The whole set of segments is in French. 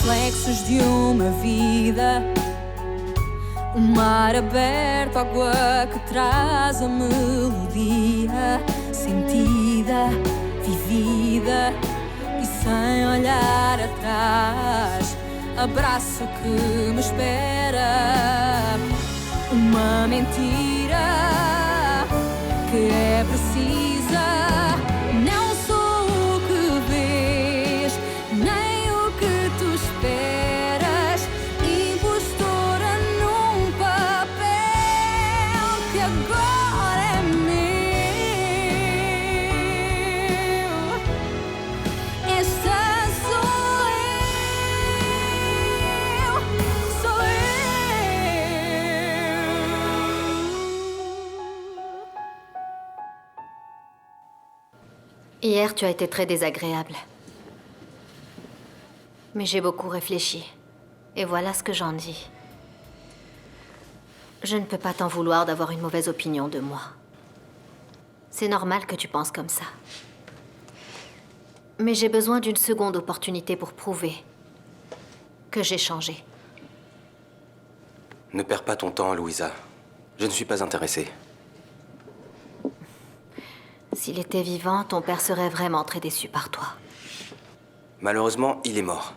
reflexos de uma vida. O mar aberto, água que traz a melodia sentida, vivida e sem olhar atrás. Abraço que me espera. Uma mentira que é precisa. Não sou o que vês, nem o que tu esperas. Impostora num papel que agora é meu. Esta sou eu, sou eu. Hier, tu as été très désagréable. Mais j'ai beaucoup réfléchi. Et voilà ce que j'en dis. Je ne peux pas t'en vouloir d'avoir une mauvaise opinion de moi. C'est normal que tu penses comme ça. Mais j'ai besoin d'une seconde opportunité pour prouver que j'ai changé. Ne perds pas ton temps, Louisa. Je ne suis pas intéressé. S'il était vivant, ton père serait vraiment très déçu par toi. Malheureusement, il est mort.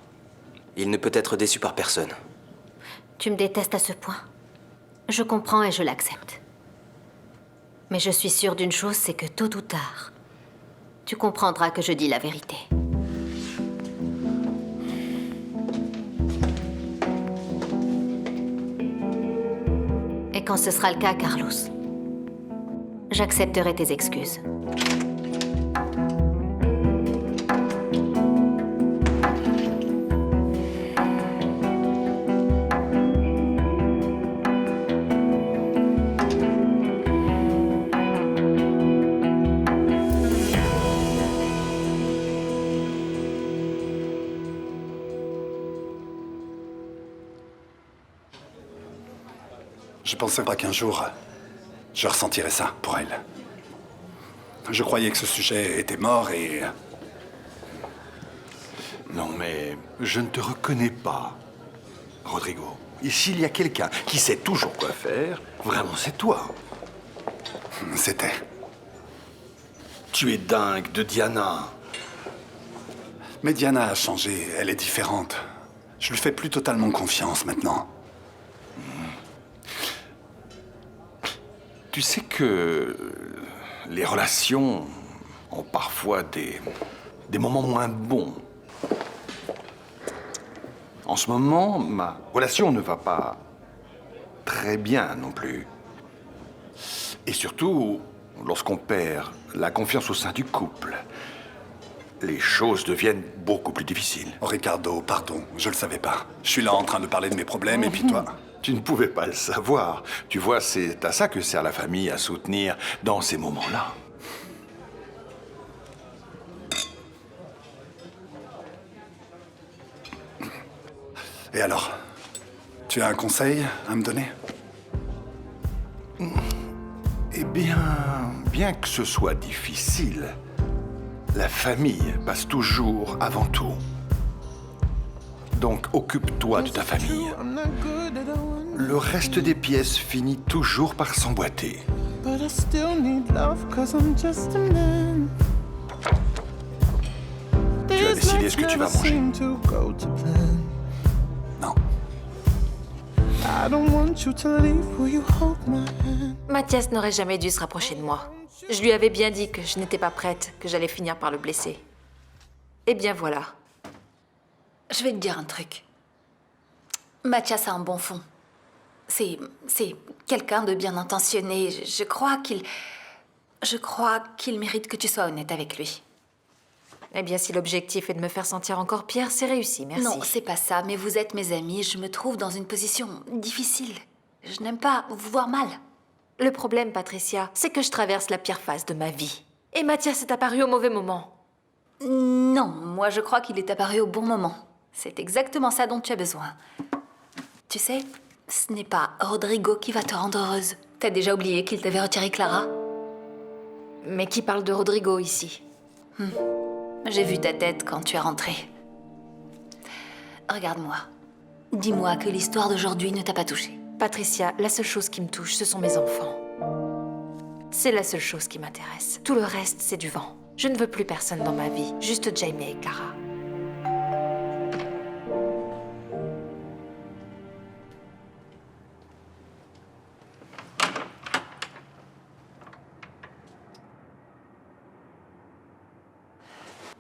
Il ne peut être déçu par personne. Tu me détestes à ce point. Je comprends et je l'accepte. Mais je suis sûre d'une chose, c'est que tôt ou tard, tu comprendras que je dis la vérité. Et quand ce sera le cas, Carlos, j'accepterai tes excuses. Je pensais pas qu'un jour, je ressentirais ça pour elle. Je croyais que ce sujet était mort et... Non, mais je ne te reconnais pas, Rodrigo. Et s'il y a quelqu'un qui sait toujours quoi faire, vraiment c'est toi. C'était... Tu es dingue de Diana. Mais Diana a changé, elle est différente. Je lui fais plus totalement confiance maintenant. Tu sais que les relations ont parfois des moments moins bons. En ce moment, ma relation ne va pas très bien non plus. Et surtout, lorsqu'on perd la confiance au sein du couple, les choses deviennent beaucoup plus difficiles. Oh Ricardo, pardon, je le savais pas. Je suis là en train de parler de mes problèmes et puis toi... Tu ne pouvais pas le savoir. Tu vois, c'est à ça que sert la famille, à soutenir dans ces moments-là. Et alors, tu as un conseil à me donner? Eh bien, bien que ce soit difficile, la famille passe toujours avant tout. Donc, occupe-toi de ta famille. Le reste des pièces finit toujours par s'emboîter. Tu as décidé ce que tu vas manger. Non. Mathias n'aurait jamais dû se rapprocher de moi. Je lui avais bien dit que je n'étais pas prête, que j'allais finir par le blesser. Eh bien voilà. Je vais te dire un truc. Mathias a un bon fond. C'est quelqu'un de bien intentionné. Je crois qu'il mérite que tu sois honnête avec lui. Eh bien, si l'objectif est de me faire sentir encore pire, c'est réussi, merci. Non, c'est pas ça, mais vous êtes mes amis. Je me trouve dans une position difficile. Je n'aime pas vous voir mal. Le problème, Patricia, c'est que je traverse la pire phase de ma vie. Et Mathias est apparu au mauvais moment. Non, moi je crois qu'il est apparu au bon moment. C'est exactement ça dont tu as besoin. Tu sais, ce n'est pas Rodrigo qui va te rendre heureuse. T'as déjà oublié qu'il t'avait retiré Clara? Mais qui parle de Rodrigo ici? J'ai vu ta tête quand tu es rentrée. regarde-moi. Dis-moi que l'histoire d'aujourd'hui ne t'a pas touchée. Patricia, la seule chose qui me touche, ce sont mes enfants. C'est la seule chose qui m'intéresse. Tout le reste, c'est du vent. Je ne veux plus personne dans ma vie, juste Jamie et Clara.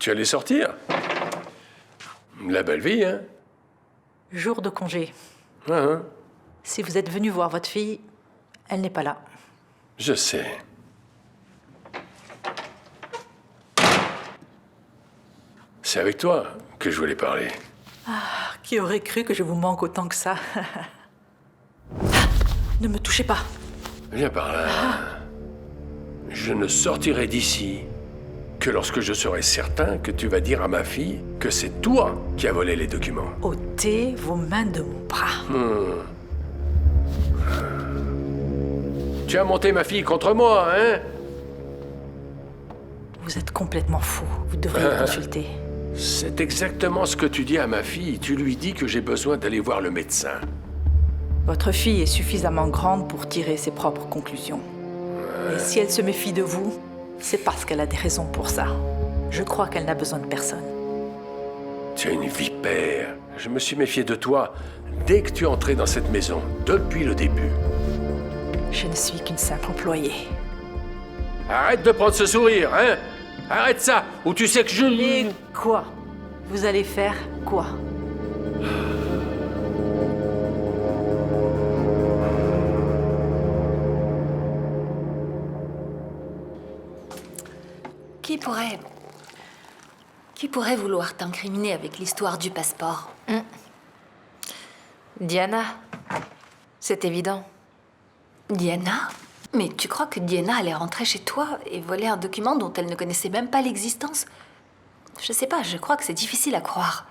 Tu allais sortir? La belle vie, hein? Jour de congé. Hein? Si vous êtes venu voir votre fille, elle n'est pas là. Je sais. C'est avec toi que je voulais parler. Qui aurait cru que je vous manque autant que ça? Ne me touchez pas. Viens par là. Je ne sortirai d'ici que lorsque je serai certain que tu vas dire à ma fille que c'est toi qui as volé les documents. Ôtez vos mains de mon bras. Tu as monté ma fille contre moi, hein? Vous êtes complètement fou. Vous devriez consulter. C'est exactement ce que tu dis à ma fille. Tu lui dis que j'ai besoin d'aller voir le médecin. Votre fille est suffisamment grande pour tirer ses propres conclusions. Et si elle se méfie de vous, c'est parce qu'elle a des raisons pour ça. Je crois qu'elle n'a besoin de personne. Tu es une vipère. Je me suis méfié de toi dès que tu es entré dans cette maison, depuis le début. Je ne suis qu'une simple employée. Arrête de prendre ce sourire, hein? Arrête ça, ou tu sais que je... Et quoi? Vous allez faire quoi? Qui pourrait vouloir t'incriminer avec l'histoire du passeport? Diana, c'est évident. Diana? Mais tu crois que Diana allait rentrer chez toi et voler un document dont elle ne connaissait même pas l'existence? Je sais pas, je crois que c'est difficile à croire.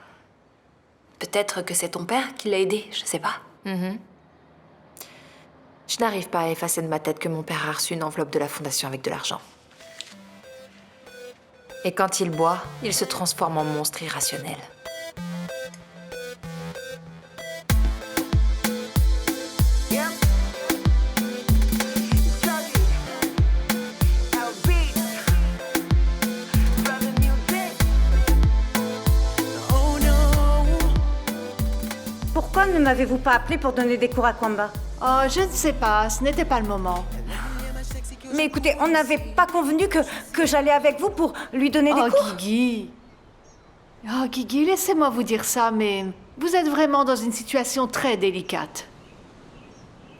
Peut-être que c'est ton père qui l'a aidée, je sais pas. Je n'arrive pas à effacer de ma tête que mon père a reçu une enveloppe de la fondation avec de l'argent. Et quand il boit, il se transforme en monstre irrationnel. Pourquoi ne m'avez-vous pas appelé pour donner des cours à Kwamba? Oh, je ne sais pas, ce n'était pas le moment. Mais écoutez, on n'avait pas convenu que j'allais avec vous pour lui donner des cours? Oh, Guigui. Oh, Guigui, laissez-moi vous dire ça, mais vous êtes vraiment dans une situation très délicate.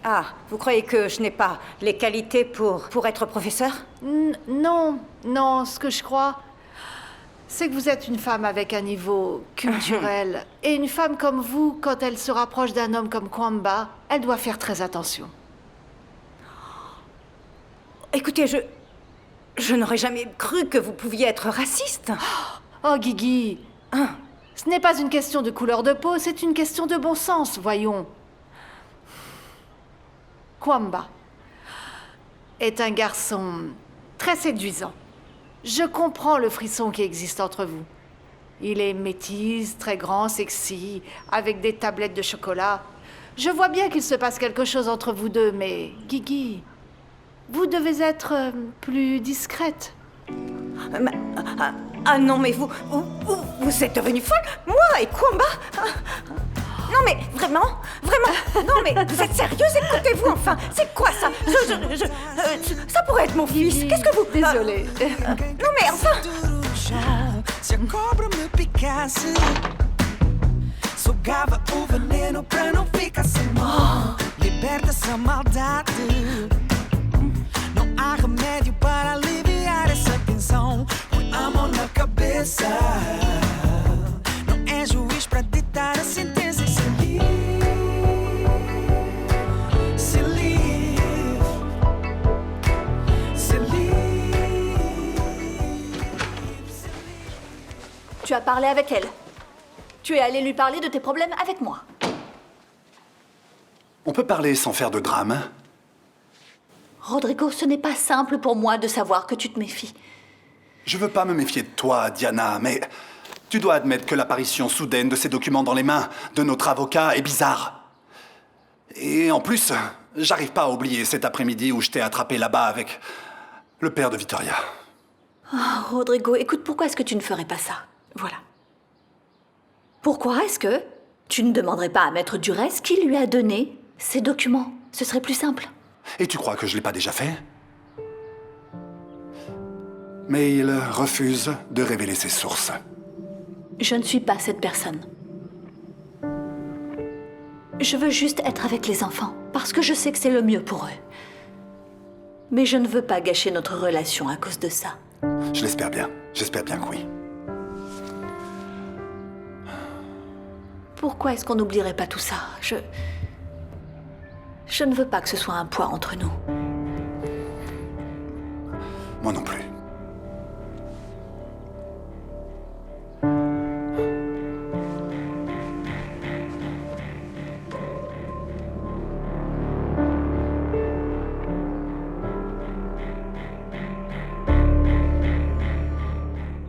Ah, vous croyez que je n'ai pas les qualités pour être professeur? Non, ce que je crois, c'est que vous êtes une femme avec un niveau culturel. Et une femme comme vous, quand elle se rapproche d'un homme comme Kwamba, elle doit faire très attention. Écoutez, je n'aurais jamais cru que vous pouviez être raciste. Oh, Guigui, ce n'est pas une question de couleur de peau, c'est une question de bon sens, voyons. Kwamba est un garçon très séduisant. Je comprends le frisson qui existe entre vous. Il est métis, très grand, sexy, avec des tablettes de chocolat. Je vois bien qu'il se passe quelque chose entre vous deux, mais Guigui, vous devez être plus discrète. Ah non, mais vous êtes devenue folle? Moi et Kwamba? Non mais vraiment? Non mais vous êtes sérieuse? Écoutez-vous enfin. C'est quoi ça? Ça pourrait être mon fils. Qu'est-ce que vous... Désolée. Non mais enfin... Se a cobra me picasse, sugava o veneno pra não ficar sem mão. Liberta essa maldade. Não há remédio para aliviar essa tensão. Põe a mão na cabeça. Não é juiz pra ditar a sentença e se livre. Se livre. Se livre. Tu as parlé avec elle. Tu es allé lui parler de tes problèmes avec moi. On peut parler sans faire de drame. Rodrigo, ce n'est pas simple pour moi de savoir que tu te méfies. Je veux pas me méfier de toi, Diana, mais Tu dois admettre que l'apparition soudaine de ces documents dans les mains de notre avocat est bizarre. Et en plus, j'arrive pas à oublier cet après-midi où je t'ai attrapé là-bas avec le père de Victoria. Oh, Rodrigo, écoute, pourquoi est-ce que tu ne ferais pas ça? Voilà. Pourquoi est-ce que tu ne demanderais pas à Maître Durez qui lui a donné ces documents? Ce serait plus simple. Et tu crois que je l'ai pas déjà fait? Mais il refuse de révéler ses sources. Je ne suis pas cette personne. Je veux juste être avec les enfants, parce que je sais que c'est le mieux pour eux. Mais je ne veux pas gâcher notre relation à cause de ça. Je l'espère bien. J'espère bien que oui. Pourquoi est-ce qu'on n'oublierait pas tout ça? Je ne veux pas que ce soit un poids entre nous. Moi non plus.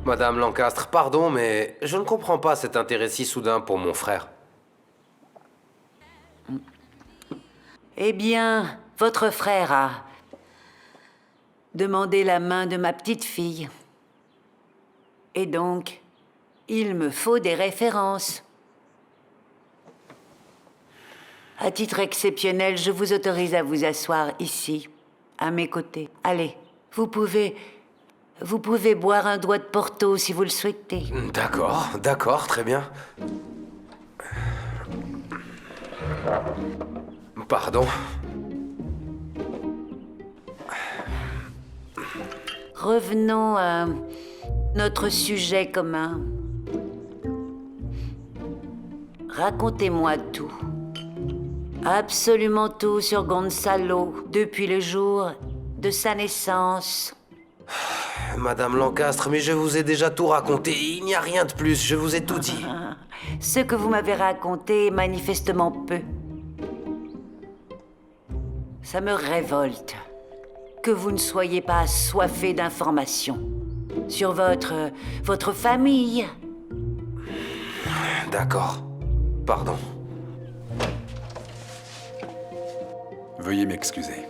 Madame Lancastre, pardon, mais je ne comprends pas cet intérêt si soudain pour mon frère. Eh bien, votre frère a demandé la main de ma petite fille. Et donc, il me faut des références. À titre exceptionnel, je vous autorise à vous asseoir ici, à mes côtés. Allez, vous pouvez boire un doigt de Porto si vous le souhaitez. D'accord, très bien. Pardon. Revenons à notre sujet commun. Racontez-moi tout. Absolument tout sur Gonzalo, depuis le jour de sa naissance. Madame Lancastre, mais je vous ai déjà tout raconté. Il n'y a rien de plus, je vous ai tout dit. Ce que vous m'avez raconté est manifestement peu. Ça me révolte que vous ne soyez pas assoiffé d'informations sur votre famille. D'accord. Pardon. Veuillez m'excuser.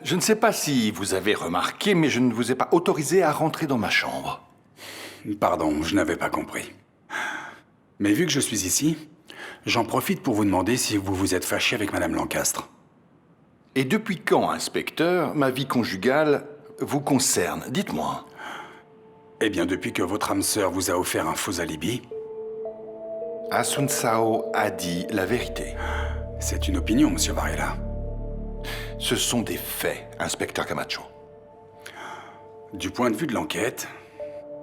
Je ne sais pas si vous avez remarqué, mais je ne vous ai pas autorisé à rentrer dans ma chambre. Pardon, je n'avais pas compris. Mais vu que je suis ici, j'en profite pour vous demander si vous vous êtes fâché avec Madame Lancastre. Et depuis quand, inspecteur, ma vie conjugale vous concerne? Dites-moi. Eh bien, depuis que votre âme sœur vous a offert un faux alibi. Asuncao a dit la vérité. C'est une opinion, Monsieur Varela. Ce sont des faits, inspecteur Camacho. Du point de vue de l'enquête,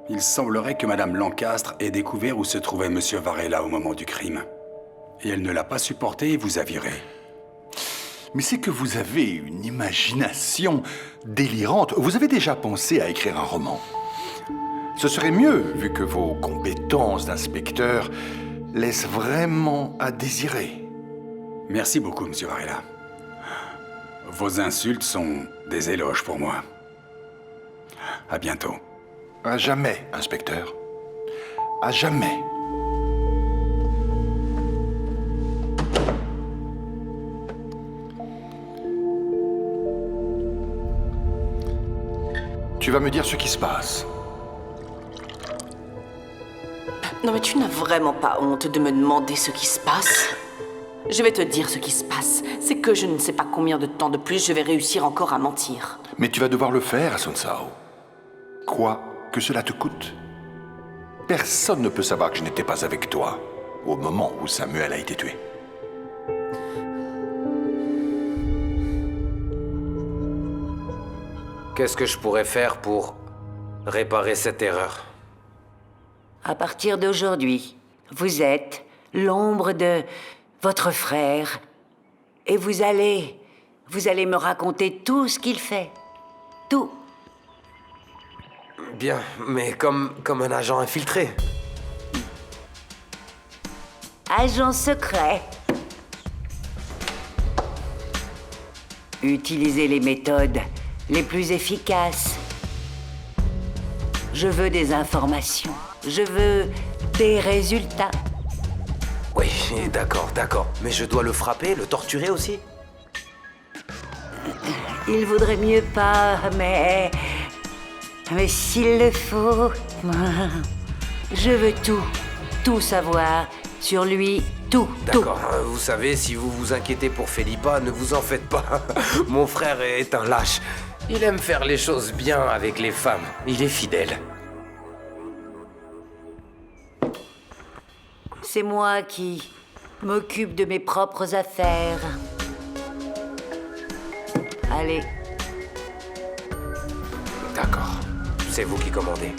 il semblerait que Madame Lancastre ait découvert où se trouvait Monsieur Varela au moment du crime. Et elle ne l'a pas supporté et vous a viré. Mais c'est que vous avez une imagination délirante. Vous avez déjà pensé à écrire un roman. Ce serait mieux, vu que vos compétences d'inspecteur laissent vraiment à désirer. Merci beaucoup, Monsieur Varela. Vos insultes sont des éloges pour moi. À bientôt. À jamais, inspecteur. À jamais. Tu vas me dire ce qui se passe. Non mais tu n'as vraiment pas honte de me demander ce qui se passe? Je vais te dire ce qui se passe. C'est que je ne sais pas combien de temps de plus je vais réussir encore à mentir. Mais tu vas devoir le faire, Asuncao. Quoi que cela te coûte. Personne ne peut savoir que je n'étais pas avec toi au moment où Samuel a été tué. Qu'est-ce que je pourrais faire pour réparer cette erreur? À partir d'aujourd'hui, vous êtes l'ombre de votre frère et vous allez me raconter tout ce qu'il fait. Tout. Bien, mais comme un agent infiltré. Agent secret. Utilisez les méthodes les plus efficaces. Je veux des informations. Je veux des résultats. Oui, d'accord. Mais je dois le frapper, le torturer aussi? Il vaudrait mieux pas, mais s'il le faut, je veux tout savoir sur lui, tout. D'accord, vous savez, si vous vous inquiétez pour Felipa, ne vous en faites pas. Mon frère est un lâche. Il aime faire les choses bien avec les femmes. Il est fidèle. C'est moi qui m'occupe de mes propres affaires. Allez. D'accord, c'est vous qui commandez.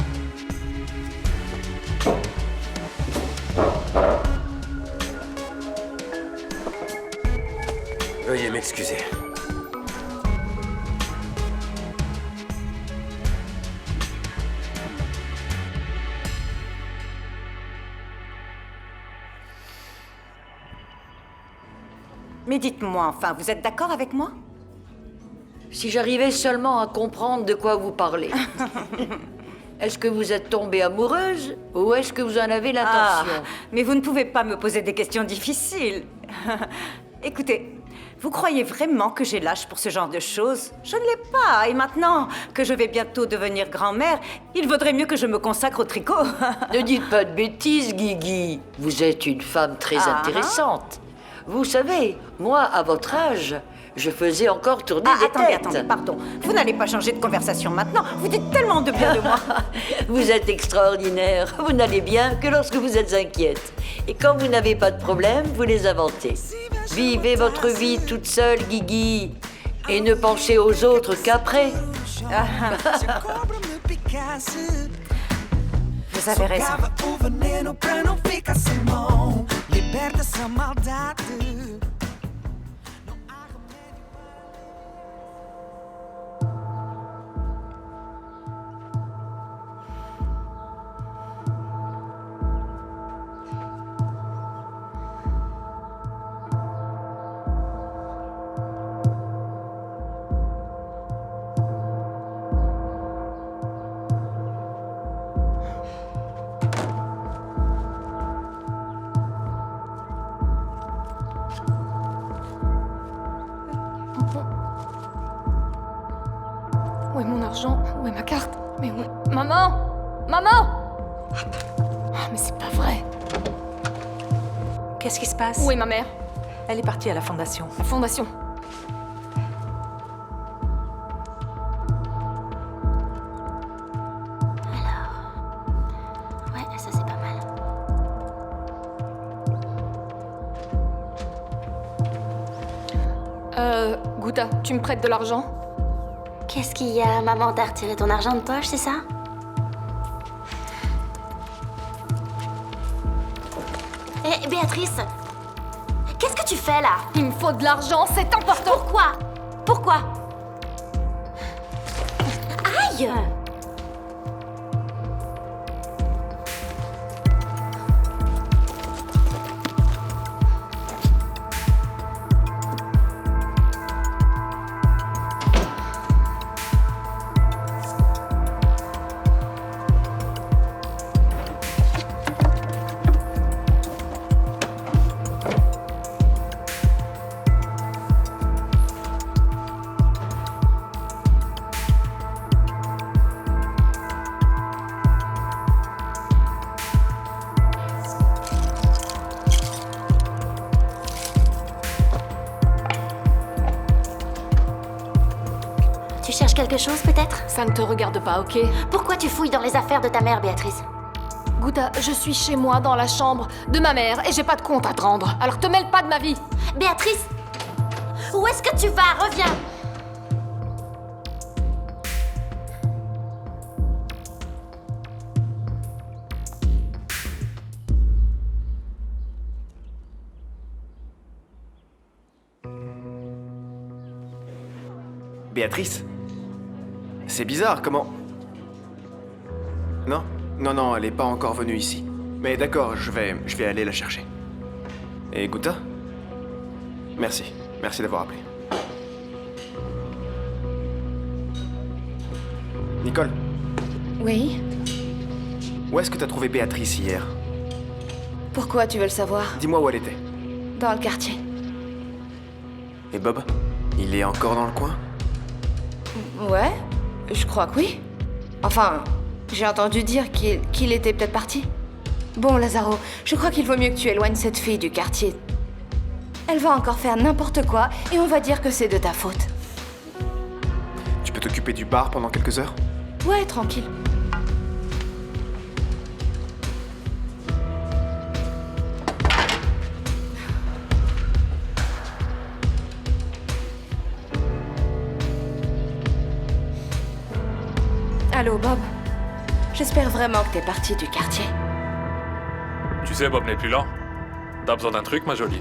Veuillez m'excuser. Mais dites-moi, enfin, vous êtes d'accord avec moi? Si j'arrivais seulement à comprendre de quoi vous parlez. Est-ce que vous êtes tombée amoureuse ou est-ce que vous en avez l'intention? Mais vous ne pouvez pas me poser des questions difficiles. Écoutez, vous croyez vraiment que j'ai l'âge pour ce genre de choses? Je ne l'ai pas. Et maintenant que je vais bientôt devenir grand-mère, il vaudrait mieux que je me consacre au tricot. Ne dites pas de bêtises, Guigui. Vous êtes une femme très intéressante. Vous savez, moi, à votre âge, je faisais encore tourner des têtes. Attendez, pardon. Vous n'allez pas changer de conversation maintenant. Vous dites tellement de bien de moi. Vous êtes extraordinaire. Vous n'allez bien que lorsque vous êtes inquiète. Et quand vous n'avez pas de problème, vous les inventez. Vivez votre vie toute seule, Guigui. Et ne pensez aux autres qu'après. Vous avez raison. Où est mon argent? Où est ma carte? Mais où est... Maman! Maman! Ah, mais c'est pas vrai. Qu'est-ce qui se passe? Où est ma mère? Elle est partie à la fondation. La fondation. Ouais, ça c'est pas mal. Gouta, tu me prêtes de l'argent? Qu'est-ce qu'il y a? Maman t'a retiré ton argent de poche, c'est ça? Hé, Béatrice! Qu'est-ce que tu fais là? Il me faut de l'argent, c'est important! Pourquoi? Aïe! Tu cherches quelque chose, peut-être? Ça ne te regarde pas, ok? Pourquoi tu fouilles dans les affaires de ta mère, Béatrice? Gouta, je suis chez moi, dans la chambre de ma mère, et j'ai pas de compte à te rendre. Alors te mêle pas de ma vie! Béatrice! Où est-ce que tu vas? Reviens! Béatrice? C'est bizarre, comment... Non? Non, elle est pas encore venue ici. Mais d'accord, je vais aller la chercher. Et Gouta? Merci d'avoir appelé. Oui? Où est-ce que t'as trouvé Béatrice hier? Pourquoi tu veux le savoir? Dis-moi où elle était. Dans le quartier. Et Bob? Il est encore dans le coin? Ouais, je crois que oui. Enfin, j'ai entendu dire qu'il était peut-être parti. Bon, Lazaro, je crois qu'il vaut mieux que tu éloignes cette fille du quartier. Elle va encore faire n'importe quoi et on va dire que c'est de ta faute. Tu peux t'occuper du bar pendant quelques heures? Ouais, tranquille. Allô, Bob. J'espère vraiment que t'es parti du quartier. Tu sais, Bob n'est plus là. T'as besoin d'un truc, ma jolie?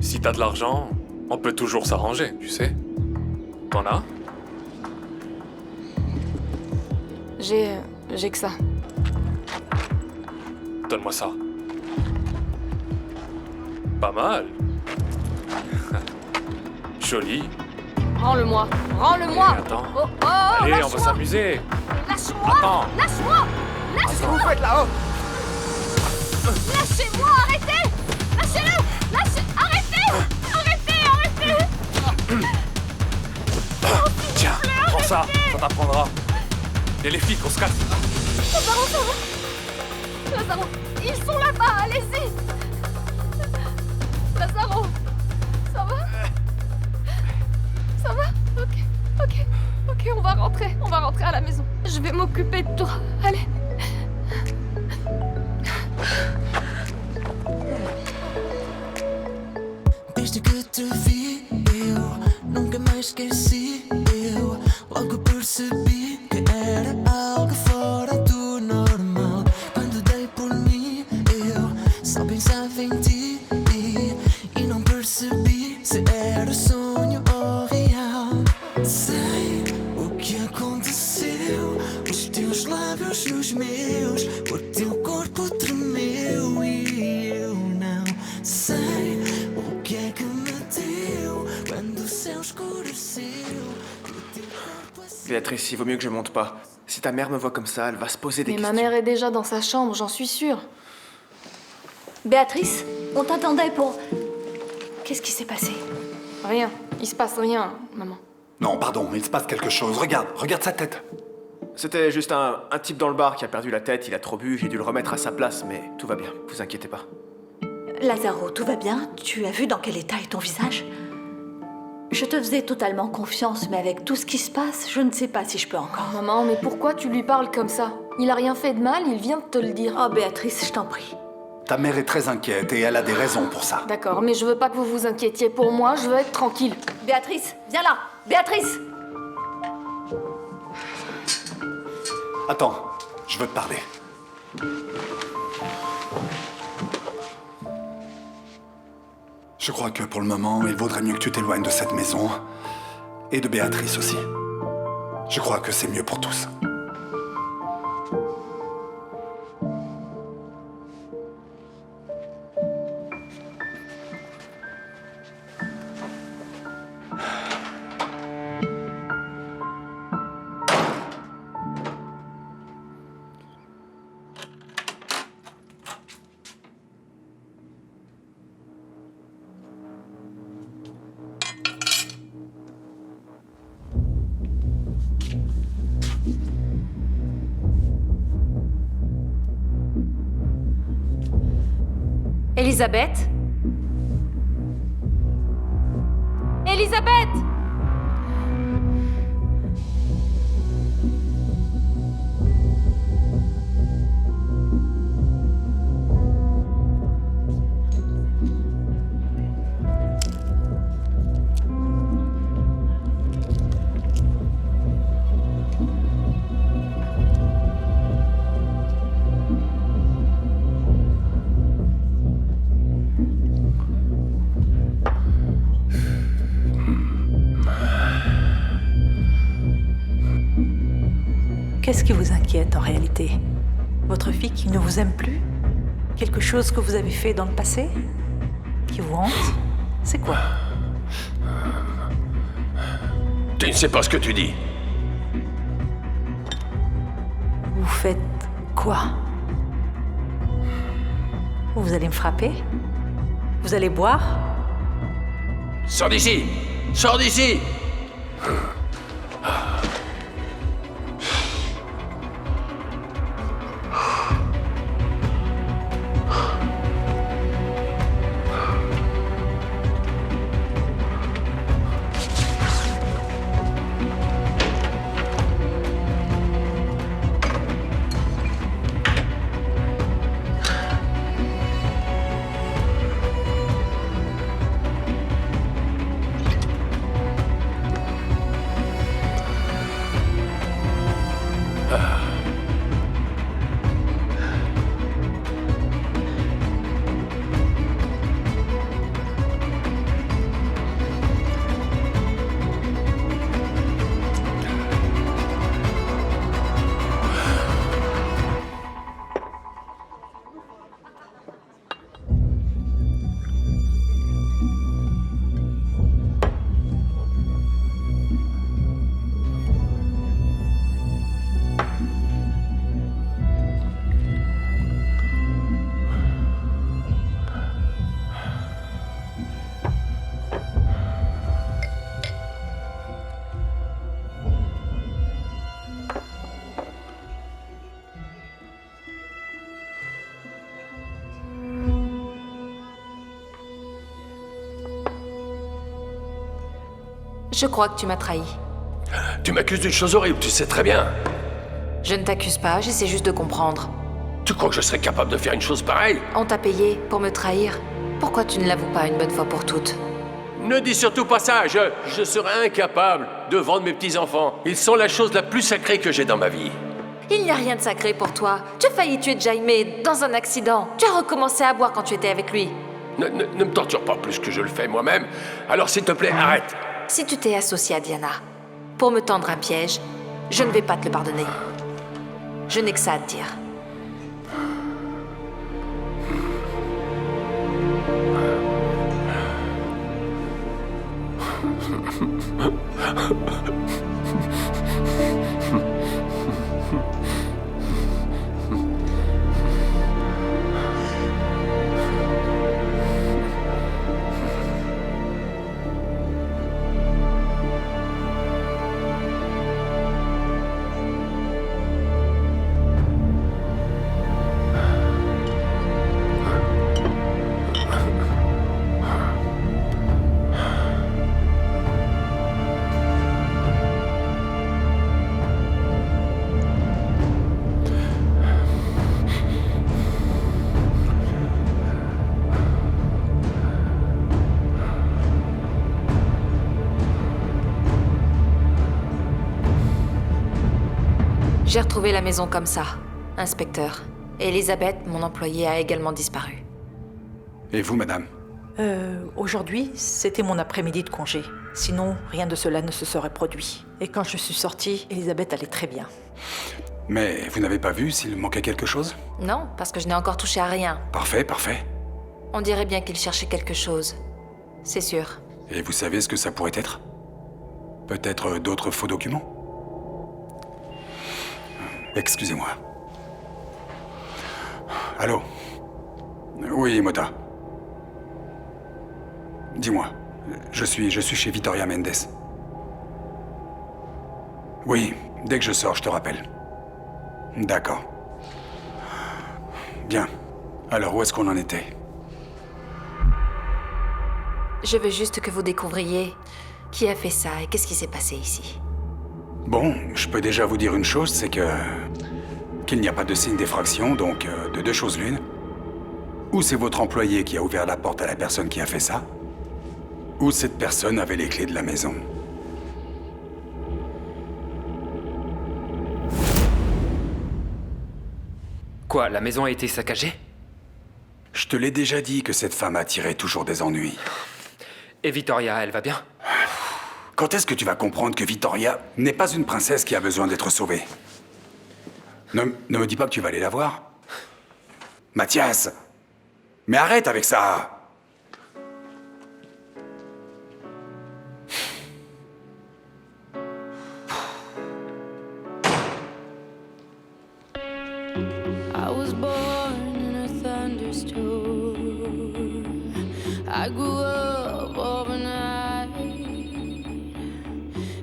Si t'as de l'argent, on peut toujours s'arranger, tu sais. T'en as? J'ai que ça. Donne-moi ça. Pas mal. Joli. Rends-le-moi. Rends-le-moi. Attends. Oh, oh, Allez, on va lâche-moi. s'amuser. Lâche-moi. Attends. Lâche-moi. Qu'est-ce que vous faites là-haut? Lâchez-moi, arrêtez. Lâchez-le. Arrêtez. Arrêtez. Tiens, prends ça, ça t'apprendra. Et les flics, on se casse. Lazaro, ça va? Lazaro, ils sont là-bas, allez-y. Lazaro, ça va? Ça va? Ok, on va rentrer à la maison. Je vais m'occuper de toi, allez. Desde que te vi, eu nunca mais esqueci. Eu logo percebi que era algo fora do normal. Quando dei por mim, eu só pensava em ti. E não percebi se era sonho ou real. Sei o que aconteceu. Os teus lábios nos meus, o teu corpo tremeu. E eu não sei o que é que me deu quando o céu escureceu. Béatrice, il vaut mieux que je monte pas. Si ta mère me voit comme ça, elle va se poser des Mais questions. ma mère est déjà dans sa chambre, j'en suis sûre. Béatrice, on t'attendait pour... Qu'est-ce qui s'est passé? Rien, il se passe rien, maman. Non, pardon, il se passe quelque chose. Regarde sa tête. C'était juste un type dans le bar qui a perdu la tête, il a trop bu, j'ai dû le remettre à sa place, mais tout va bien, vous inquiétez pas. Lazaro, tout va bien? Tu as vu dans quel état est ton visage? Je te faisais totalement confiance, mais avec tout ce qui se passe, je ne sais pas si je peux encore. Oh, maman, mais pourquoi tu lui parles comme ça? Il a rien fait de mal, il vient de te le dire. Oh, Béatrice, je t'en prie. Ta mère est très inquiète et elle a des raisons pour ça. D'accord, mais je veux pas que vous vous inquiétiez pour moi, je veux être tranquille. Béatrice, viens là! Béatrice! Attends, je veux te parler. Je crois que pour le moment, il vaudrait mieux que tu t'éloignes de cette maison et de Béatrice aussi. Je crois que c'est mieux pour tous. Elisabeth? Elisabeth! Qu'est-ce qui vous inquiète en réalité? Votre fille qui ne vous aime plus? Quelque chose que vous avez fait dans le passé? Qui vous hante? C'est quoi? Tu ne sais pas ce que tu dis. Vous faites quoi? Vous allez me frapper? Vous allez boire? Sors d'ici! Sors d'ici! Je crois que tu m'as trahi. Tu m'accuses d'une chose horrible, tu sais très bien. Je ne t'accuse pas, j'essaie juste de comprendre. Tu crois que je serais capable de faire une chose pareille? On t'a payé pour me trahir. Pourquoi tu ne l'avoues pas une bonne fois pour toutes? Ne dis surtout pas ça, je serais incapable de vendre mes petits-enfants. Ils sont la chose la plus sacrée que j'ai dans ma vie. Il n'y a rien de sacré pour toi. Tu as failli tuer Jaime dans un accident. Tu as recommencé à boire quand tu étais avec lui. Ne me torture pas plus que je le fais moi-même. Alors s'il te plaît, arrête. Si tu t'es associé à Diana pour me tendre un piège, je ne vais pas te le pardonner. Je n'ai que ça à te dire. J'ai retrouvé la maison comme ça, inspecteur. Et Elisabeth, mon employée, a également disparu. Et vous, madame? Aujourd'hui, c'était mon après-midi de congé. Sinon, rien de cela ne se serait produit. Et quand je suis sortie, Elisabeth allait très bien. Mais vous n'avez pas vu s'il manquait quelque chose? Non, parce que je n'ai encore touché à rien. Parfait, parfait. On dirait bien qu'il cherchait quelque chose. C'est sûr. Et vous savez ce que ça pourrait être? Peut-être d'autres faux documents? Excusez-moi. Allô? Oui, Mota. Dis-moi, je suis chez Victoria Mendes. Oui, dès que je sors, je te rappelle. D'accord. Bien. Alors, où est-ce qu'on en était? Je veux juste que vous découvriez qui a fait ça et qu'est-ce qui s'est passé ici. Bon, je peux déjà vous dire une chose, c'est qu'il n'y a pas de signe d'effraction, donc de deux choses l'une. Ou c'est votre employé qui a ouvert la porte à la personne qui a fait ça, ou cette personne avait les clés de la maison. Quoi, la maison a été saccagée? Je te l'ai déjà dit que cette femme attirait toujours des ennuis. Et Victoria, elle va bien? Quand est-ce que tu vas comprendre que Victoria n'est pas une princesse qui a besoin d'être sauvée? Ne me dis pas que tu vas aller la voir. Mathias! Mais arrête avec ça! I was born in a thunderstorm. I grew up overnight.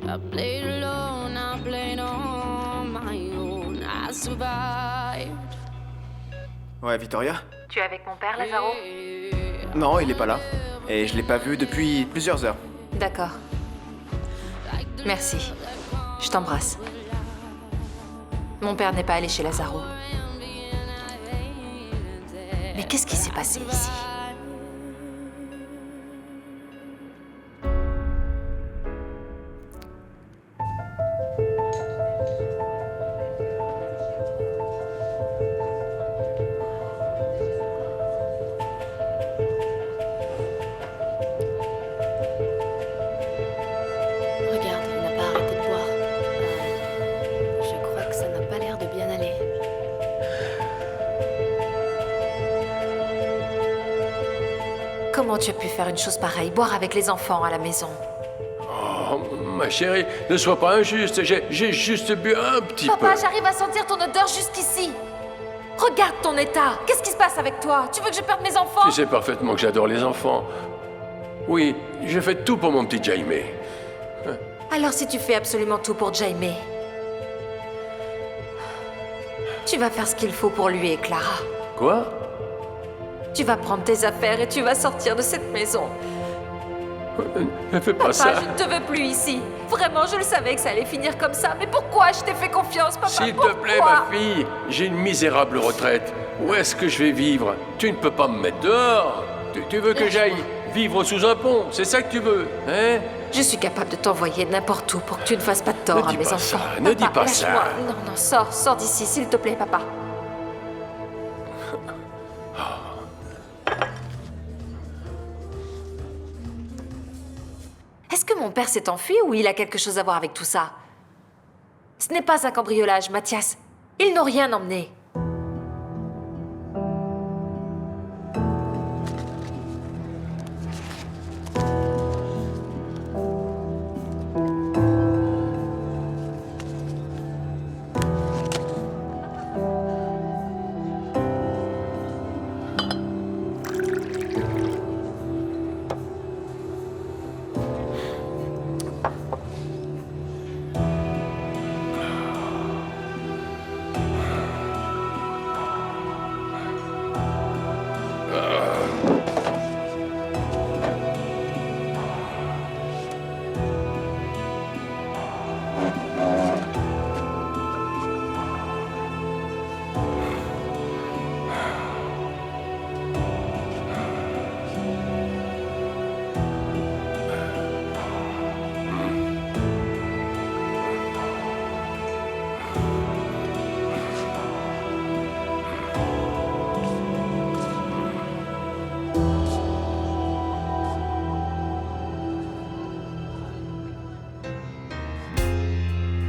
I played alone, I played on my own. I survived. Ouais, Victoria? Tu es avec mon père, Lazaro? Non, il est pas là. Et je l'ai pas vu depuis plusieurs heures. D'accord. Merci. Je t'embrasse. Mon père n'est pas allé chez Lazaro. Mais qu'est-ce qui s'est passé ici? Regarde, il n'a pas arrêté de boire. Je crois que ça n'a pas l'air de bien aller. Comment tu as pu faire une chose pareille? Boire avec les enfants à la maison? Oh, ma chérie, ne sois pas injuste. J'ai juste bu un petit peu. Papa, j'arrive à sentir ton odeur jusqu'ici. Regarde ton état. Qu'est-ce qui se passe avec toi? Tu veux que je perde mes enfants? Tu sais parfaitement que j'adore les enfants. Oui, je fais tout pour mon petit Jaime. Alors si tu fais absolument tout pour Jaime, tu vas faire ce qu'il faut pour lui et Clara. Quoi? Tu vas prendre tes affaires et tu vas sortir de cette maison. Ne fais pas Papa, ça. je ne te veux plus ici. Vraiment, je le savais que ça allait finir comme ça. Mais pourquoi je t'ai fait confiance, papa? S'il te Pourquoi? plaît, ma fille, j'ai une misérable retraite. Où est-ce que je vais vivre? Tu ne peux pas me mettre dehors. Tu veux que j'aille vivre sous un pont? C'est ça que tu veux, hein? Je suis capable de t'envoyer n'importe où pour que tu ne fasses pas de tort Ne à dis mes pas enfants. ça, ne dis pas ça. lâche-moi. Non, non, sors d'ici, s'il te plaît, papa. Est-ce que mon père s'est enfui ou il a quelque chose à voir avec tout ça? Ce n'est pas un cambriolage, Mathias. Ils n'ont rien emmené.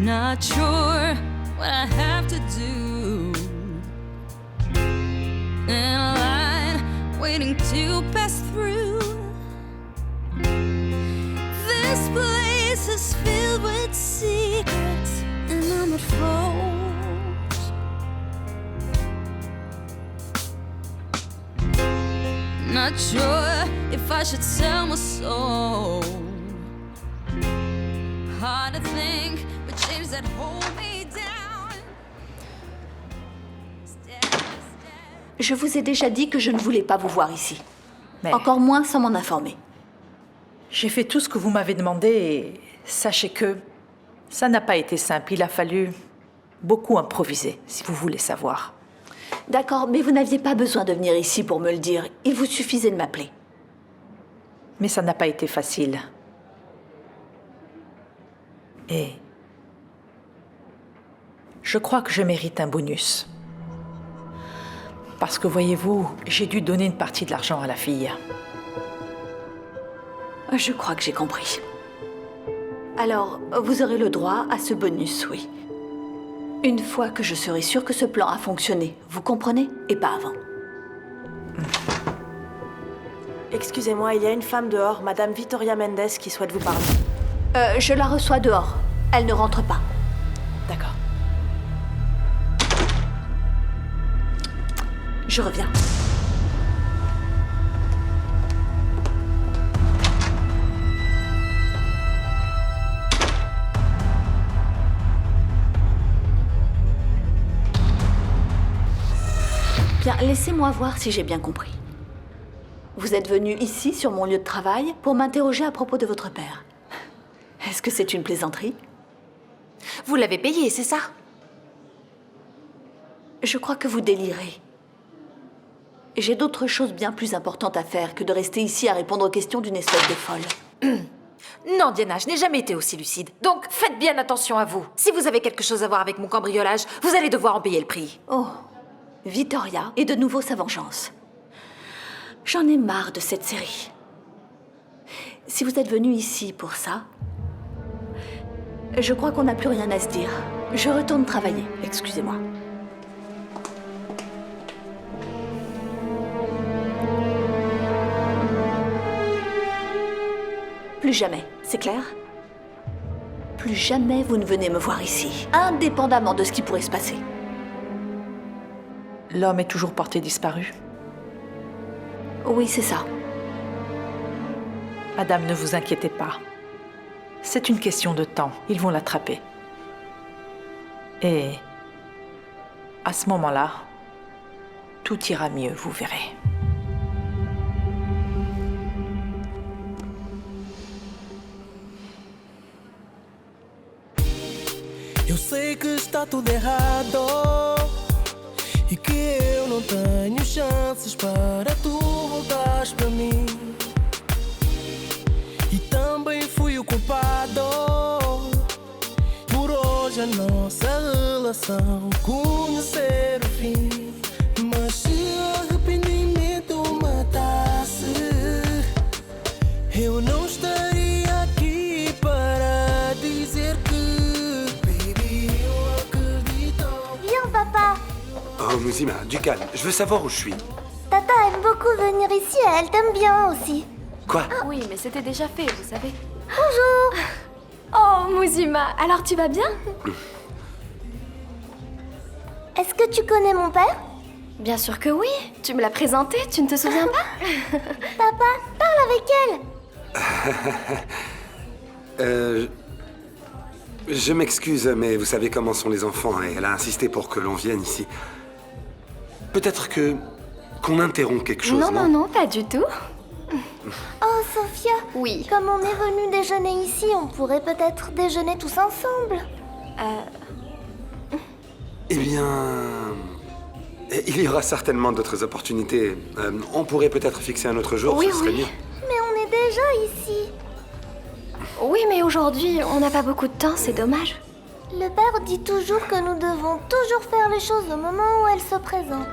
Not sure what I have to do. In a line waiting to pass through. This place is filled with secrets, and I'm at fault. Not sure if I should sell my soul. Hard to think, but chains that hold me down. Je vous ai déjà dit que je ne voulais pas vous voir ici. Encore moins sans m'en informer. J'ai fait tout ce que vous m'avez demandé et sachez que ça n'a pas été simple. Il a fallu beaucoup improviser, si vous voulez savoir. D'accord, mais vous n'aviez pas besoin de venir ici pour me le dire. Il vous suffisait de m'appeler. Mais ça n'a pas été facile. Et je crois que je mérite un bonus. Parce que, voyez-vous, j'ai dû donner une partie de l'argent à la fille. Je crois que j'ai compris. Alors, vous aurez le droit à ce bonus, oui. Une fois que je serai sûre que ce plan a fonctionné, vous comprenez? Et pas avant. Excusez-moi, il y a une femme dehors, Madame Victoria Mendes, qui souhaite vous parler. Je la reçois dehors. Elle ne rentre pas. D'accord. Je reviens. Bien, laissez-moi voir si j'ai bien compris. Vous êtes venu ici, sur mon lieu de travail, pour m'interroger à propos de votre père. Est-ce que c'est une plaisanterie? Vous l'avez payé, c'est ça? Je crois que vous délirez. J'ai d'autres choses bien plus importantes à faire que de rester ici à répondre aux questions d'une espèce de folle. Non, Diana, je n'ai jamais été aussi lucide. Donc, faites bien attention à vous. Si vous avez quelque chose à voir avec mon cambriolage, vous allez devoir en payer le prix. Oh, Vittoria et de nouveau sa vengeance. J'en ai marre de cette série. Si vous êtes venu ici pour ça, je crois qu'on n'a plus rien à se dire. Je retourne travailler, excusez-moi. Plus jamais, c'est clair? Plus jamais vous ne venez me voir ici, indépendamment de ce qui pourrait se passer. L'homme est toujours porté disparu. Oui, c'est ça. Madame, ne vous inquiétez pas. C'est une question de temps. Ils vont l'attraper. Et à ce moment-là, tout ira mieux, vous verrez. Eu sei que está tudo errado e que eu não tenho chances para tu voltares para mim. E também fui o culpado por hoje a nossa relação conhecer o fim. Mas se o arrependimento matasse, eu não estaria aqui para dizer que, baby, eu acredito. Viens, papa. Oh, Muzima, du calme. Je veux savoir où je suis. Tata aime beaucoup venir ici et elle t'aime bien aussi. Quoi? Oui, mais c'était déjà fait, vous savez. Bonjour. Oh, Muzima, alors tu vas bien? Est-ce que tu connais mon père? Bien sûr que oui. Tu me l'as présenté, tu ne te souviens pas? Papa, parle avec elle. Je m'excuse, mais vous savez comment sont les enfants et elle a insisté pour que l'on vienne ici. Peut-être qu'on interrompt quelque chose, non? Non, pas du tout. Oh, Sophia. Oui. Comme on est venu déjeuner ici, on pourrait peut-être déjeuner tous ensemble. Eh bien... il y aura certainement d'autres opportunités. On pourrait peut-être fixer un autre jour, ce serait mieux. Mais on est déjà ici. Oui, mais aujourd'hui, on n'a pas beaucoup de temps, c'est dommage. Le père dit toujours que nous devons toujours faire les choses au moment où elles se présentent.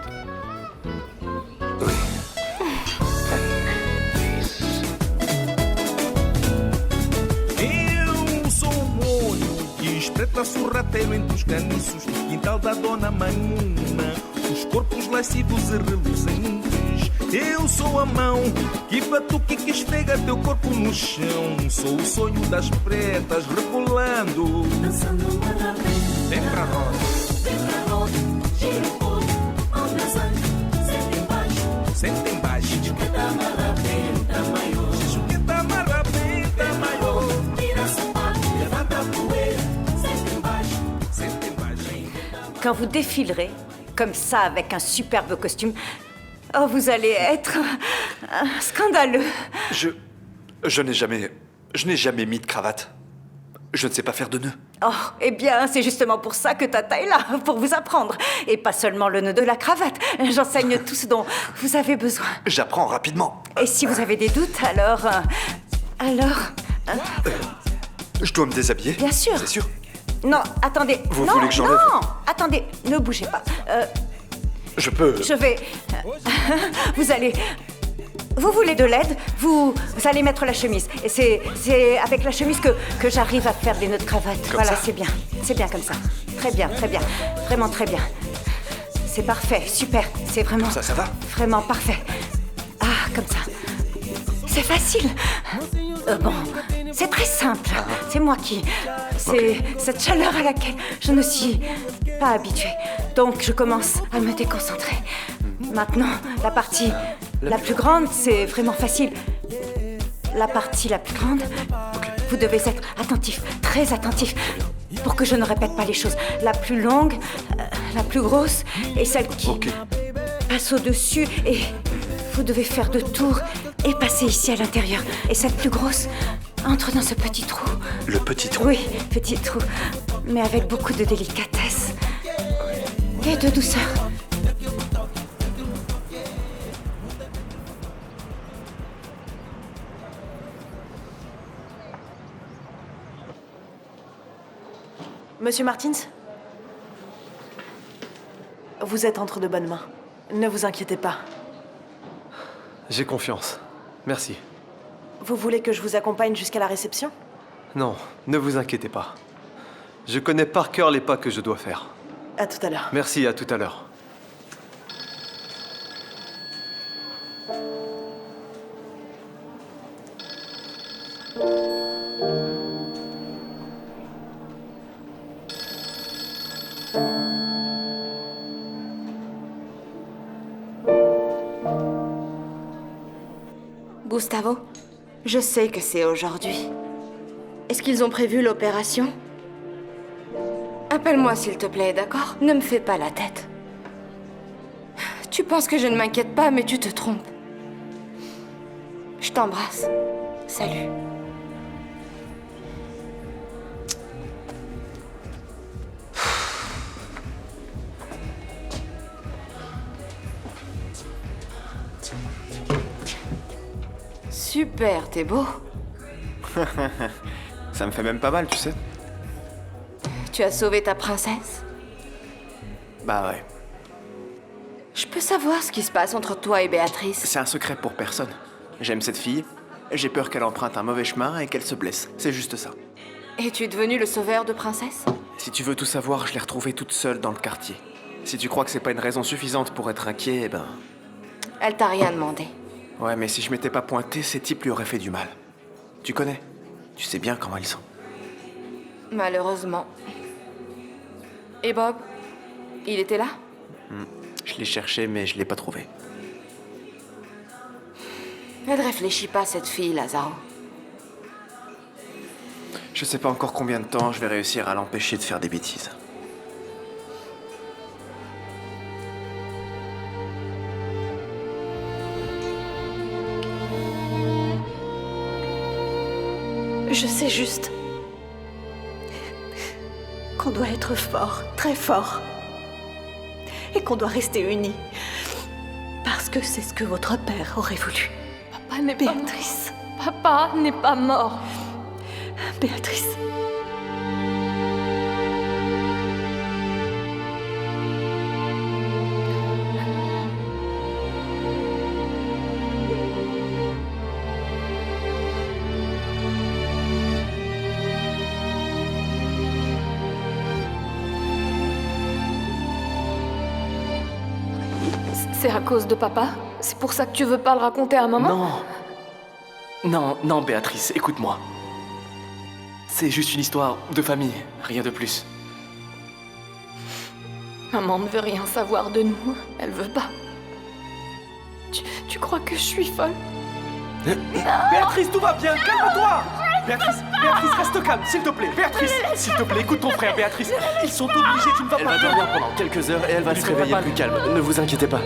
Eu sou o molho que espreita sorrateiro entre os caniços do quintal da dona Manuna. Os corpos lascivos e reluzentes. Eu sou a mão que batuque que esfrega teu corpo no chão. Sou o sonho das pretas rebolando, dançando uma vez. Vem pra roda, gira o corpo, onda sangue, senta embaixo, senta embaixo. Chiqueta marabenta maior, chiqueta marabenta maior. Tira sapato, levanta a poeira, senta embaixo, senta embaixo. Quand vous défilerez, comme ça, avec un superbe costume, oh, vous allez être scandaleux. Je n'ai jamais mis de cravate. Je ne sais pas faire de nœud. Oh, eh bien, c'est justement pour ça que Tata est là, pour vous apprendre. Et pas seulement le nœud de la cravate. J'enseigne tout ce dont vous avez besoin. J'apprends rapidement. Et si vous avez des doutes, alors... Je dois me déshabiller? Bien sûr. C'est sûr? Non, attendez. Vous non, voulez que j'enlève? Non, attendez, ne bougez pas. Je peux... Je vais... vous allez... Vous voulez de l'aide? Vous allez mettre la chemise. Et c'est avec la chemise que j'arrive à faire des nœuds de cravate. Comme voilà, ça? c'est bien. C'est bien comme ça. Très bien, très bien. Vraiment très bien. C'est parfait, super. C'est vraiment... Ça va? Vraiment parfait. Ah, comme ça. C'est facile. Bon, c'est très simple. C'est moi qui... C'est cette chaleur à laquelle je ne suis pas habituée. Donc, je commence à me déconcentrer. Maintenant, la partie la plus grande, c'est vraiment facile. La partie la plus grande, vous devez être attentif, très attentif, pour que je ne répète pas les choses. La plus longue, la plus grosse, et celle qui passe au-dessus, et vous devez faire 2 tours et passer ici à l'intérieur. Et cette plus grosse entre dans ce petit trou. Le petit trou? Oui, petit trou, mais avec beaucoup de délicatesse et de douceur. Monsieur Martins? Vous êtes entre de bonnes mains. Ne vous inquiétez pas. J'ai confiance. Merci. Vous voulez que je vous accompagne jusqu'à la réception? Non, ne vous inquiétez pas. Je connais par cœur les pas que je dois faire. À tout à l'heure. Merci, à tout à l'heure. Gustavo, je sais que c'est aujourd'hui. Est-ce qu'ils ont prévu l'opération? Appelle-moi s'il te plaît, d'accord? Ne me fais pas la tête. Tu penses que je ne m'inquiète pas, mais tu te trompes. Je t'embrasse. Salut. Super, t'es beau. Ça me fait même pas mal, tu sais. Tu as sauvé ta princesse? Bah ouais. Je peux savoir ce qui se passe entre toi et Béatrice? C'est un secret pour personne. J'aime cette fille. J'ai peur qu'elle emprunte un mauvais chemin et qu'elle se blesse. C'est juste ça. Et tu es devenu le sauveur de princesse? Si tu veux tout savoir, je l'ai retrouvée toute seule dans le quartier. Si tu crois que c'est pas une raison suffisante pour être inquiet, eh ben... Elle t'a rien demandé. Ouais, mais si je m'étais pas pointé, ces types lui auraient fait du mal. Tu connais. Tu sais bien comment ils sont. Malheureusement. Et Bob? Il était là? Je l'ai cherché, mais je l'ai pas trouvé. Elle réfléchit pas, cette fille, Lazaro. Je sais pas encore combien de temps je vais réussir à l'empêcher de faire des bêtises. Je sais juste qu'on doit être fort, très fort, et qu'on doit rester unis, parce que c'est ce que votre père aurait voulu. Papa n'est pas mort. Papa n'est pas mort. Béatrice. C'est à cause de papa? C'est pour ça que tu veux pas le raconter à maman? Non. Non, Béatrice, écoute-moi. C'est juste une histoire de famille, rien de plus. Maman ne veut rien savoir de nous. Elle veut pas. Tu crois que je suis folle? Béatrice, tout va bien, calme-toi! Béatrice, reste calme, s'il te plaît. Béatrice, s'il te plaît, écoute ton frère, Béatrice. Ils sont obligés, tu ne vas pas... Elle va dormir pendant quelques heures et elle va se réveiller plus calme. Ne vous inquiétez pas.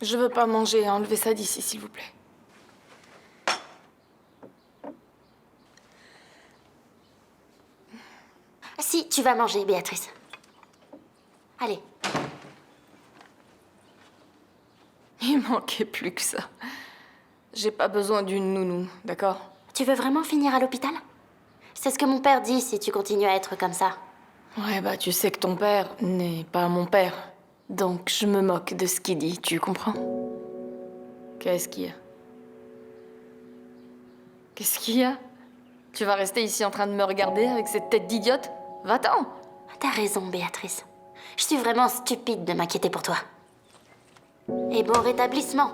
Je veux pas manger. Enlevez ça d'ici, s'il vous plaît. Si, tu vas manger, Béatrice. Allez. Il manquait plus que ça. J'ai pas besoin d'une nounou, d'accord? Tu veux vraiment finir à l'hôpital? C'est ce que mon père dit si tu continues à être comme ça. Ouais, bah tu sais que ton père n'est pas mon père. Donc je me moque de ce qu'il dit, tu comprends? Qu'est-ce qu'il y a? Qu'est-ce qu'il y a? Tu vas rester ici en train de me regarder avec cette tête d'idiote? Va-t'en! T'as raison, Béatrice. Je suis vraiment stupide de m'inquiéter pour toi. Et bon rétablissement.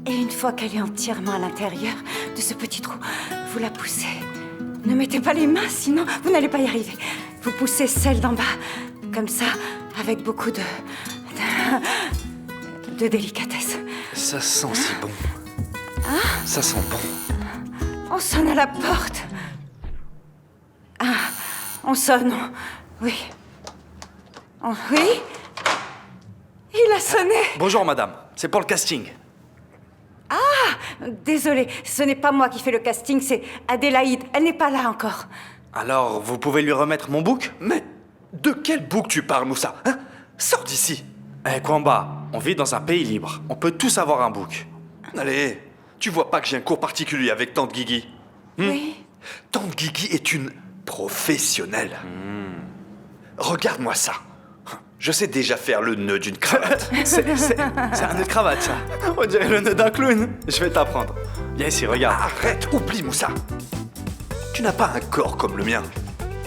Et une fois qu'elle est entièrement à l'intérieur de ce petit trou, vous la poussez. Ne mettez pas les mains, sinon vous n'allez pas y arriver. Vous poussez celle d'en bas, comme ça, avec beaucoup de délicatesse. Ça sent si bon. Hein? Ça sent bon. On sonne à la porte. Ah, on sonne. Oui. Oui? Il a sonné. Bonjour madame, c'est pour le casting. Ah, désolé, ce n'est pas moi qui fais le casting, c'est Adélaïde. Elle n'est pas là encore. Alors, vous pouvez lui remettre mon book? Mais de quel book tu parles, Moussa? Hein? Sors d'ici. Eh, Kwamba, on vit dans un pays libre. On peut tous avoir un book. Allez, tu vois pas que j'ai un cours particulier avec Tante Guigui? Oui. Tante Guigui est une professionnelle. Regarde-moi ça. Je sais déjà faire le nœud d'une cravate. C'est un nœud de cravate, ça. On dirait le nœud d'un clown. Je vais t'apprendre. Viens ici, regarde. Arrête, oublie Moussa. Tu n'as pas un corps comme le mien.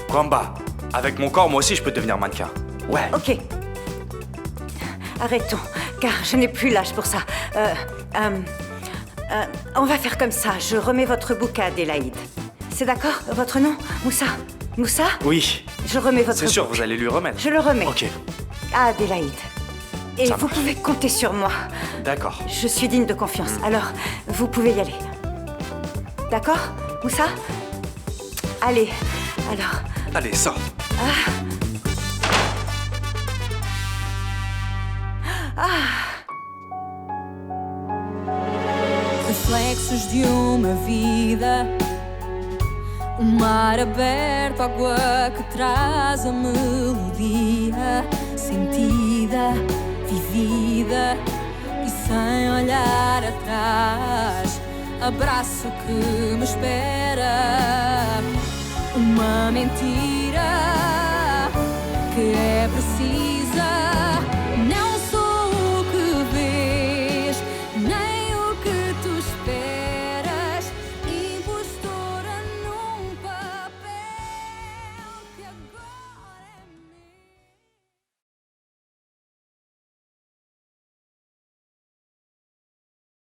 Kwamba, avec mon corps, moi aussi, je peux devenir mannequin. Ouais. Ok. Arrêtons, car je n'ai plus l'âge pour ça. On va faire comme ça. Je remets votre bouc à Adélaïde. C'est d'accord? Votre nom? Moussa? Moussa? Oui. Je remets votre C'est sûr, bouc. vous allez lui remettre. Je le remets. Ok. À Adélaïde. Et Ça vous marche. pouvez compter sur moi. D'accord. Je suis digne de confiance. Alors, vous pouvez y aller. D'accord, Moussa? Allez, alors. Allez, sors. Reflexos de uma vida, mar aberto, água que traz a melodia, sentida, vivida e sem olhar atrás. Abraço que me espera, uma mentira que é precisa.